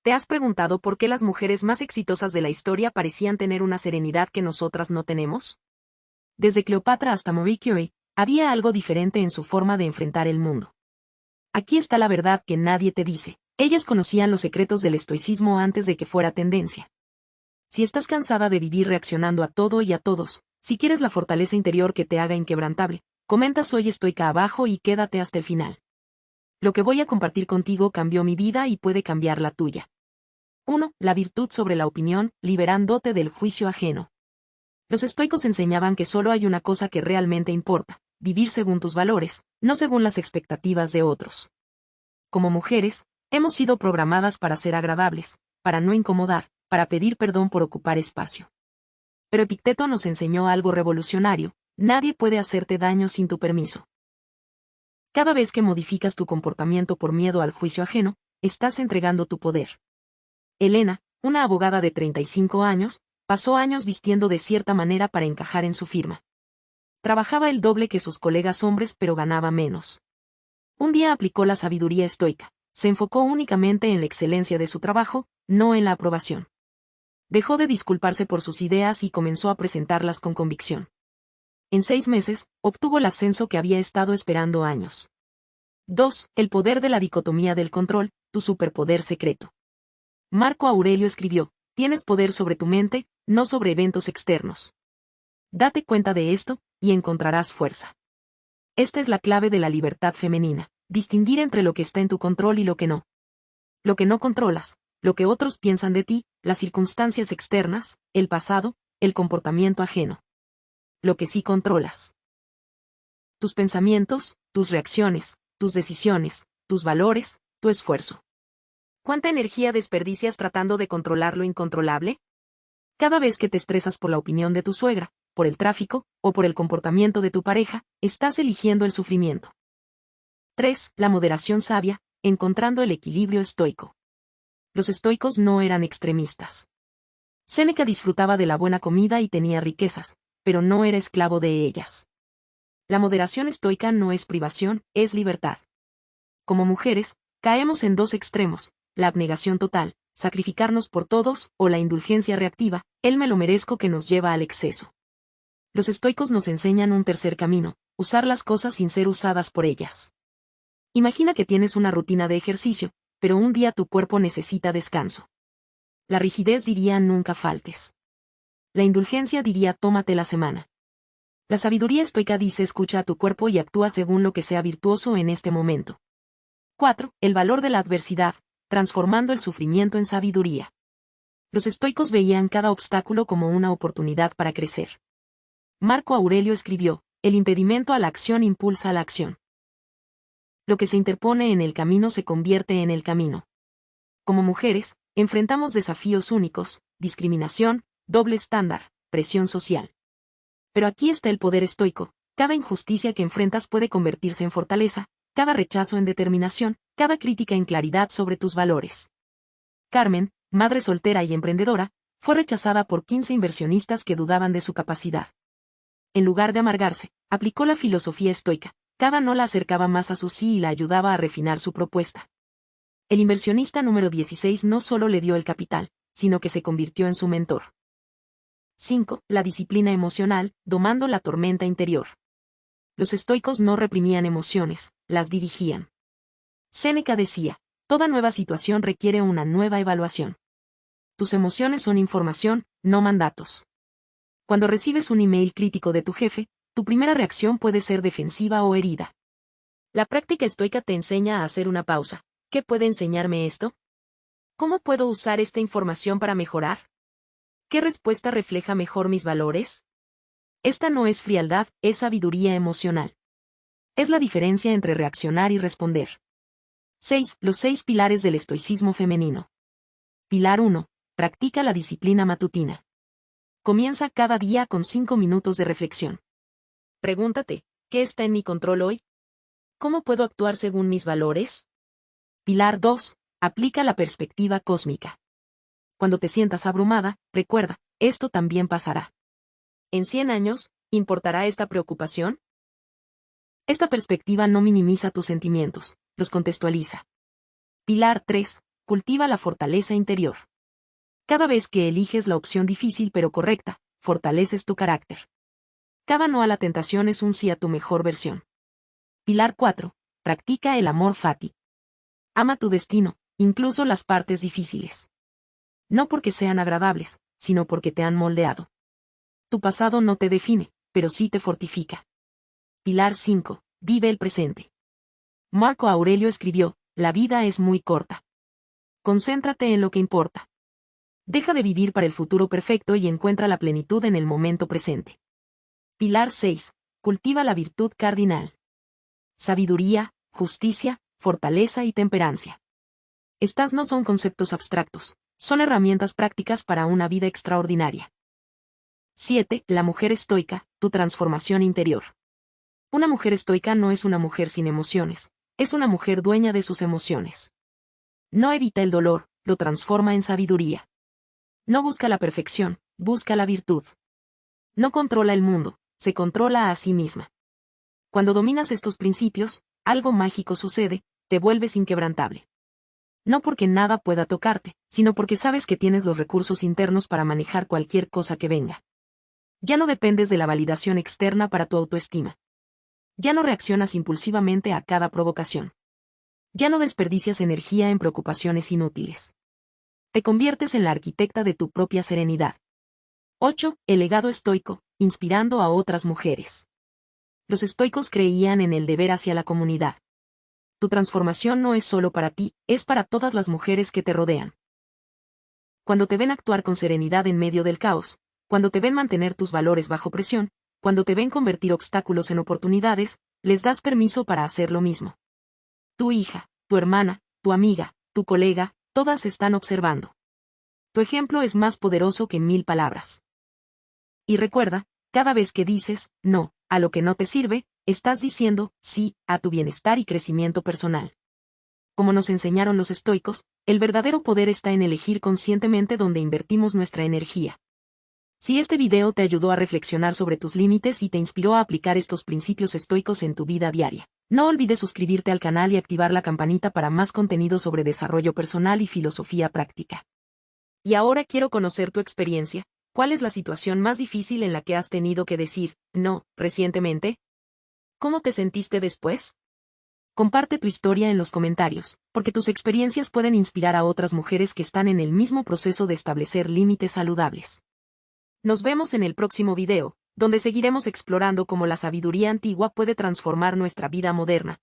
¿Te has preguntado por qué las mujeres más exitosas de la historia parecían tener una serenidad que nosotras no tenemos? Desde Cleopatra hasta Marie Curie, había algo diferente en su forma de enfrentar el mundo. Aquí está la verdad que nadie te dice. Ellas conocían los secretos del estoicismo antes de que fuera tendencia. Si estás cansada de vivir reaccionando a todo y a todos, si quieres la fortaleza interior que te haga inquebrantable, comenta Soy Estoica abajo y quédate hasta el final. Lo que voy a compartir contigo cambió mi vida y puede cambiar la tuya. 1. La virtud sobre la opinión, liberándote del juicio ajeno. Los estoicos enseñaban que solo hay una cosa que realmente importa: vivir según tus valores, no según las expectativas de otros. Como mujeres, hemos sido programadas para ser agradables, para no incomodar, para pedir perdón por ocupar espacio. Pero Epicteto nos enseñó algo revolucionario: nadie puede hacerte daño sin tu permiso. Cada vez que modificas tu comportamiento por miedo al juicio ajeno, estás entregando tu poder. Elena, una abogada de 35 años, pasó años vistiendo de cierta manera para encajar en su firma. Trabajaba el doble que sus colegas hombres pero ganaba menos. Un día aplicó la sabiduría estoica, se enfocó únicamente en la excelencia de su trabajo, no en la aprobación. Dejó de disculparse por sus ideas y comenzó a presentarlas con convicción. En 6 meses, obtuvo el ascenso que había estado esperando años. 2. El poder de la dicotomía del control, tu superpoder secreto. Marco Aurelio escribió: tienes poder sobre tu mente, no sobre eventos externos. Date cuenta de esto, y encontrarás fuerza. Esta es la clave de la libertad femenina: distinguir entre lo que está en tu control y lo que no. Lo que no controlas, lo que otros piensan de ti, las circunstancias externas, el pasado, el comportamiento ajeno. Lo que sí controlas: tus pensamientos, tus reacciones, tus decisiones, tus valores, tu esfuerzo. ¿Cuánta energía desperdicias tratando de controlar lo incontrolable? Cada vez que te estresas por la opinión de tu suegra, por el tráfico, o por el comportamiento de tu pareja, estás eligiendo el sufrimiento. 3. La moderación sabia, encontrando el equilibrio estoico. Los estoicos no eran extremistas. Séneca disfrutaba de la buena comida y tenía riquezas, pero no era esclavo de ellas. La moderación estoica no es privación, es libertad. Como mujeres, caemos en 2 extremos: la abnegación total, sacrificarnos por todos, o la indulgencia reactiva, el me lo merezco, que nos lleva al exceso. Los estoicos nos enseñan un tercer camino: usar las cosas sin ser usadas por ellas. Imagina que tienes una rutina de ejercicio, pero un día tu cuerpo necesita descanso. La rigidez diría: nunca faltes. La indulgencia diría: tómate la semana. La sabiduría estoica dice: escucha a tu cuerpo y actúa según lo que sea virtuoso en este momento. 4. El valor de la adversidad, transformando el sufrimiento en sabiduría. Los estoicos veían cada obstáculo como una oportunidad para crecer. Marco Aurelio escribió: el impedimento a la acción impulsa a la acción. Lo que se interpone en el camino se convierte en el camino. Como mujeres, enfrentamos desafíos únicos: discriminación, doble estándar, presión social. Pero aquí está el poder estoico: cada injusticia que enfrentas puede convertirse en fortaleza, cada rechazo en determinación, cada crítica en claridad sobre tus valores. Carmen, madre soltera y emprendedora, fue rechazada por 15 inversionistas que dudaban de su capacidad. En lugar de amargarse, aplicó la filosofía estoica: cada no la acercaba más a su sí y la ayudaba a refinar su propuesta. El inversionista número 16 no solo le dio el capital, sino que se convirtió en su mentor. 5. La disciplina emocional, domando la tormenta interior. Los estoicos no reprimían emociones, las dirigían. Séneca decía: toda nueva situación requiere una nueva evaluación. Tus emociones son información, no mandatos. Cuando recibes un email crítico de tu jefe, tu primera reacción puede ser defensiva o herida. La práctica estoica te enseña a hacer una pausa. ¿Qué puede enseñarme esto? ¿Cómo puedo usar esta información para mejorar? ¿Qué respuesta refleja mejor mis valores? Esta no es frialdad, es sabiduría emocional. Es la diferencia entre reaccionar y responder. 6. Los 6 pilares del estoicismo femenino. Pilar 1. Practica la disciplina matutina. Comienza cada día con 5 minutos de reflexión. Pregúntate: ¿qué está en mi control hoy? ¿Cómo puedo actuar según mis valores? Pilar 2. Aplica la perspectiva cósmica. Cuando te sientas abrumada, recuerda: esto también pasará. En 100 años, ¿importará esta preocupación? Esta perspectiva no minimiza tus sentimientos, los contextualiza. Pilar 3. cultiva la fortaleza interior. Cada vez que eliges la opción difícil pero correcta, fortaleces tu carácter. Cada no a la tentación es un sí a tu mejor versión. Pilar 4. Practica el amor fati. Ama tu destino, incluso las partes difíciles. No porque sean agradables, sino porque te han moldeado. Tu pasado no te define, pero sí te fortifica. Pilar 5. Vive el presente. Marco Aurelio escribió, la vida es muy corta. Concéntrate en lo que importa. Deja de vivir para el futuro perfecto y encuentra la plenitud en el momento presente. Pilar 6. Cultiva la virtud cardinal. Sabiduría, justicia, fortaleza y temperancia. Estas no son conceptos abstractos, son herramientas prácticas para una vida extraordinaria. 7. La mujer estoica, tu transformación interior. Una mujer estoica no es una mujer sin emociones, es una mujer dueña de sus emociones. No evita el dolor, lo transforma en sabiduría. No busca la perfección, busca la virtud. No controla el mundo, se controla a sí misma. Cuando dominas estos principios, algo mágico sucede, te vuelves inquebrantable. No porque nada pueda tocarte, sino porque sabes que tienes los recursos internos para manejar cualquier cosa que venga. Ya no dependes de la validación externa para tu autoestima. Ya no reaccionas impulsivamente a cada provocación. Ya no desperdicias energía en preocupaciones inútiles. Te conviertes en la arquitecta de tu propia serenidad. 8. El legado estoico, inspirando a otras mujeres. Los estoicos creían en el deber hacia la comunidad. Tu transformación no es solo para ti, es para todas las mujeres que te rodean. Cuando te ven actuar con serenidad en medio del caos, cuando te ven mantener tus valores bajo presión, cuando te ven convertir obstáculos en oportunidades, les das permiso para hacer lo mismo. Tu hija, tu hermana, tu amiga, tu colega, todas están observando. Tu ejemplo es más poderoso que 1000 palabras. Y recuerda, cada vez que dices, no, a lo que no te sirve, estás diciendo, sí, a tu bienestar y crecimiento personal. Como nos enseñaron los estoicos, el verdadero poder está en elegir conscientemente dónde invertimos nuestra energía. Si este video te ayudó a reflexionar sobre tus límites y te inspiró a aplicar estos principios estoicos en tu vida diaria, no olvides suscribirte al canal y activar la campanita para más contenido sobre desarrollo personal y filosofía práctica. Y ahora quiero conocer tu experiencia. ¿Cuál es la situación más difícil en la que has tenido que decir, no, recientemente? ¿Cómo te sentiste después? Comparte tu historia en los comentarios, porque tus experiencias pueden inspirar a otras mujeres que están en el mismo proceso de establecer límites saludables. Nos vemos en el próximo video, donde seguiremos explorando cómo la sabiduría antigua puede transformar nuestra vida moderna.